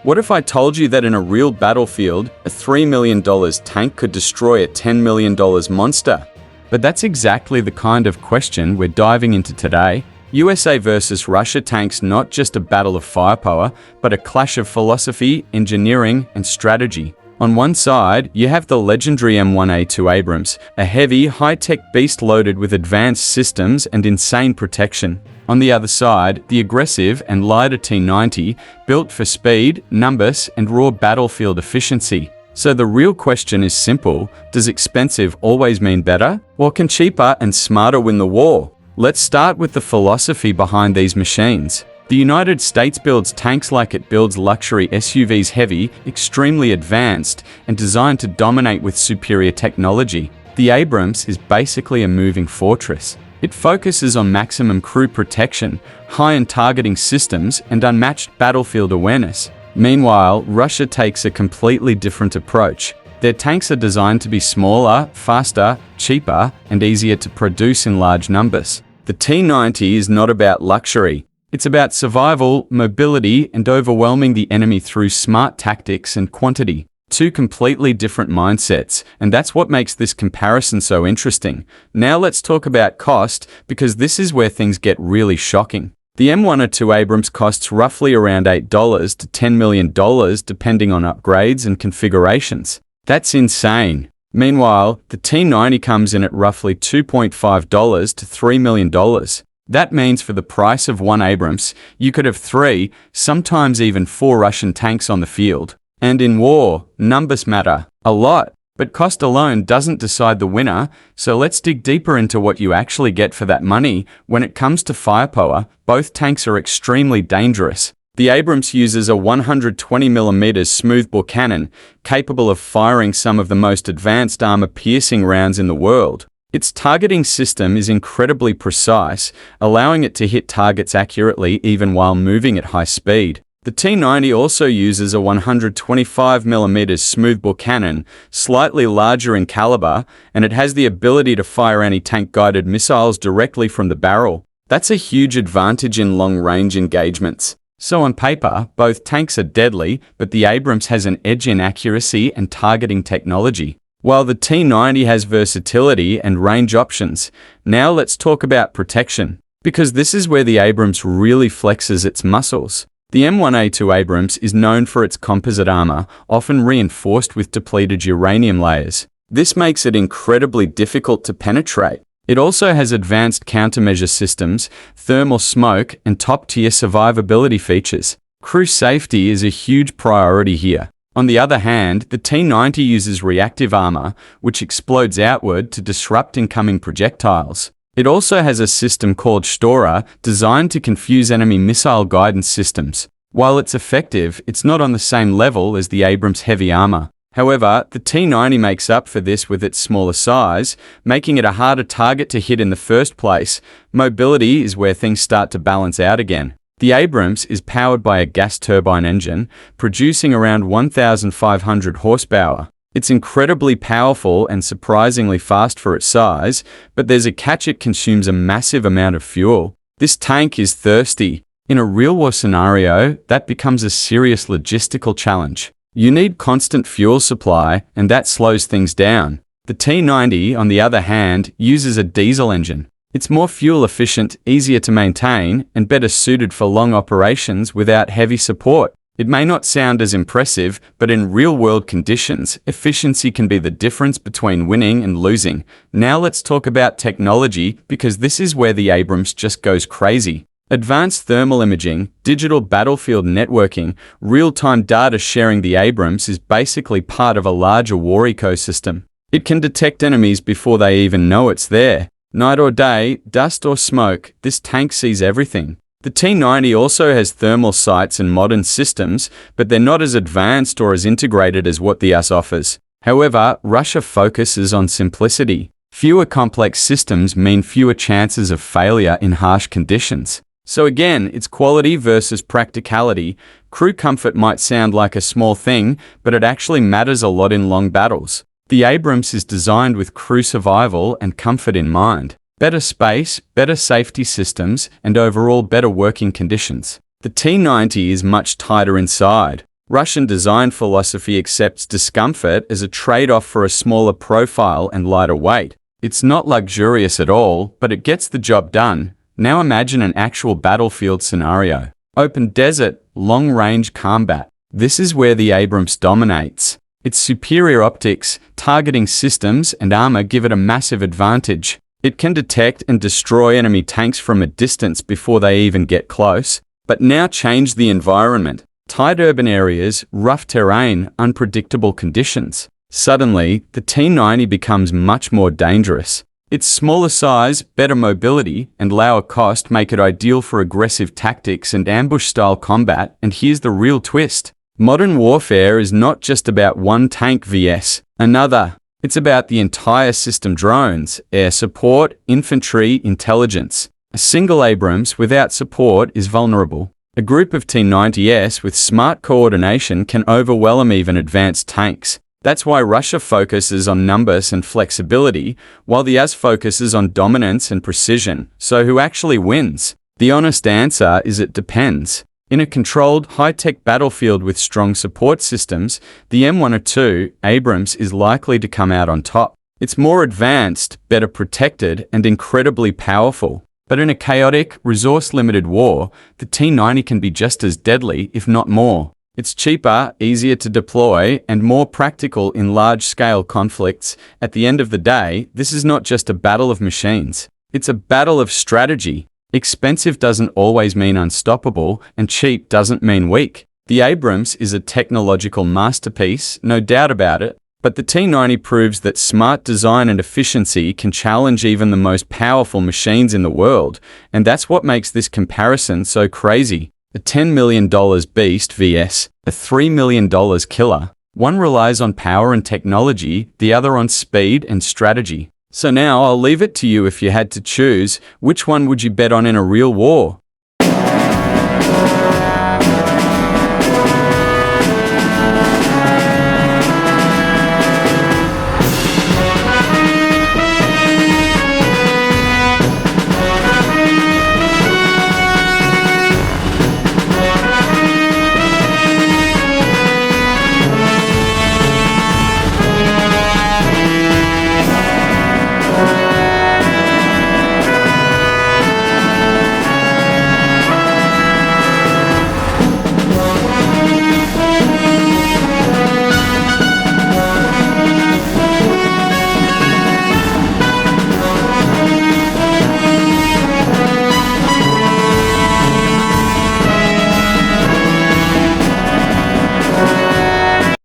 What if I told you that in a real battlefield, a $3 million tank could destroy a $10 million monster? But that's exactly the kind of question we're diving into today. USA versus Russia tanks, not just a battle of firepower, but a clash of philosophy, engineering, and strategy. On one side, you have the legendary M1A2 Abrams, a heavy, high-tech beast loaded with advanced systems and insane protection. On the other side, the aggressive and lighter T90, built for speed, numbers, and raw battlefield efficiency. So the real question is simple: does expensive always mean better? Or can cheaper and smarter win the war? Let's start with the philosophy behind these machines. The United States builds tanks like it builds luxury SUVs: heavy, extremely advanced, and designed to dominate with superior technology. The Abrams is basically a moving fortress. It focuses on maximum crew protection, high-end targeting systems, and unmatched battlefield awareness. Meanwhile, Russia takes a completely different approach. Their tanks are designed to be smaller, faster, cheaper, and easier to produce in large numbers. The T90 is not about luxury. It's about survival, mobility, and overwhelming the enemy through smart tactics and quantity. Two completely different mindsets, and that's what makes this comparison so interesting. Now let's talk about cost, because this is where things get really shocking. The M1A2 Abrams costs roughly around $8 to $10 million depending on upgrades and configurations. That's insane. Meanwhile, the T90 comes in at roughly $2.5 to $3 million. That means for the price of one Abrams, you could have 3, sometimes even 4 Russian tanks on the field. And in war, numbers matter a lot, but cost alone doesn't decide the winner, so let's dig deeper into what you actually get for that money. When it comes to firepower, both tanks are extremely dangerous. The Abrams uses a 120mm smoothbore cannon, capable of firing some of the most advanced armor-piercing rounds in the world. Its targeting system is incredibly precise, allowing it to hit targets accurately even while moving at high speed. The T90 also uses a 125mm smoothbore cannon, slightly larger in caliber, and it has the ability to fire anti-tank guided missiles directly from the barrel. That's a huge advantage in long-range engagements. So on paper, both tanks are deadly, but the Abrams has an edge in accuracy and targeting technology, while the T90 has versatility and range options. Now let's talk about protection, because this is where the Abrams really flexes its muscles. The M1A2 Abrams is known for its composite armor, often reinforced with depleted uranium layers. This makes it incredibly difficult to penetrate. It also has advanced countermeasure systems, thermal smoke, and top-tier survivability features. Crew safety is a huge priority here. On the other hand, the T90 uses reactive armor, which explodes outward to disrupt incoming projectiles. It also has a system called Storer, designed to confuse enemy missile guidance systems. While it's effective, it's not on the same level as the Abrams' heavy armor. However, the T90 makes up for this with its smaller size, making it a harder target to hit in the first place. Mobility is where things start to balance out again. The Abrams is powered by a gas turbine engine, producing around 1,500 horsepower. It's incredibly powerful and surprisingly fast for its size, but there's a catch: it consumes a massive amount of fuel. This tank is thirsty. In a real-war scenario, that becomes a serious logistical challenge. You need constant fuel supply, and that slows things down. The T90, on the other hand, uses a diesel engine. It's more fuel efficient, easier to maintain, and better suited for long operations without heavy support. It may not sound as impressive, but in real-world conditions, efficiency can be the difference between winning and losing. Now let's talk about technology, because this is where the Abrams just goes crazy. Advanced thermal imaging, digital battlefield networking, real-time data sharing. The Abrams is basically part of a larger war ecosystem. It can detect enemies before they even know it's there. Night or day, dust or smoke, this tank sees everything. The T90 also has thermal sights and modern systems, but they're not as advanced or as integrated as what the US offers. However, Russia focuses on simplicity. Fewer complex systems mean fewer chances of failure in harsh conditions. So again, it's quality versus practicality. Crew comfort might sound like a small thing, but it actually matters a lot in long battles. The Abrams is designed with crew survival and comfort in mind. Better space, better safety systems, and overall better working conditions. The T90 is much tighter inside. Russian design philosophy accepts discomfort as a trade-off for a smaller profile and lighter weight. It's not luxurious at all, but it gets the job done. Now imagine an actual battlefield scenario. Open desert, long-range combat. This is where the Abrams dominates. Its superior optics, targeting systems, and armor give it a massive advantage. It can detect and destroy enemy tanks from a distance before they even get close. But now change the environment. Tight urban areas, rough terrain, unpredictable conditions. Suddenly, the T-90 becomes much more dangerous. Its smaller size, better mobility, and lower cost make it ideal for aggressive tactics and ambush-style combat, and here's the real twist. Modern warfare is not just about one tank vs another. It's about the entire system: drones, air support, infantry, intelligence. A single Abrams without support is vulnerable. A group of T-90s with smart coordination can overwhelm even advanced tanks. That's why Russia focuses on numbers and flexibility, while the US focuses on dominance and precision. So who actually wins? The honest answer is it depends. In a controlled, high-tech battlefield with strong support systems, the M1A2 Abrams is likely to come out on top. It's more advanced, better protected, and incredibly powerful. But in a chaotic, resource-limited war, the T-90 can be just as deadly, if not more. It's cheaper, easier to deploy, and more practical in large-scale conflicts. At the end of the day, this is not just a battle of machines. It's a battle of strategy. Expensive doesn't always mean unstoppable, and cheap doesn't mean weak. The Abrams is a technological masterpiece, no doubt about it. But the T-90 proves that smart design and efficiency can challenge even the most powerful machines in the world, and that's what makes this comparison so crazy. A $10 million beast vs. a $3 million killer. One relies on power and technology, the other on speed and strategy. So now I'll leave it to you. If you had to choose, which one would you bet on in a real war?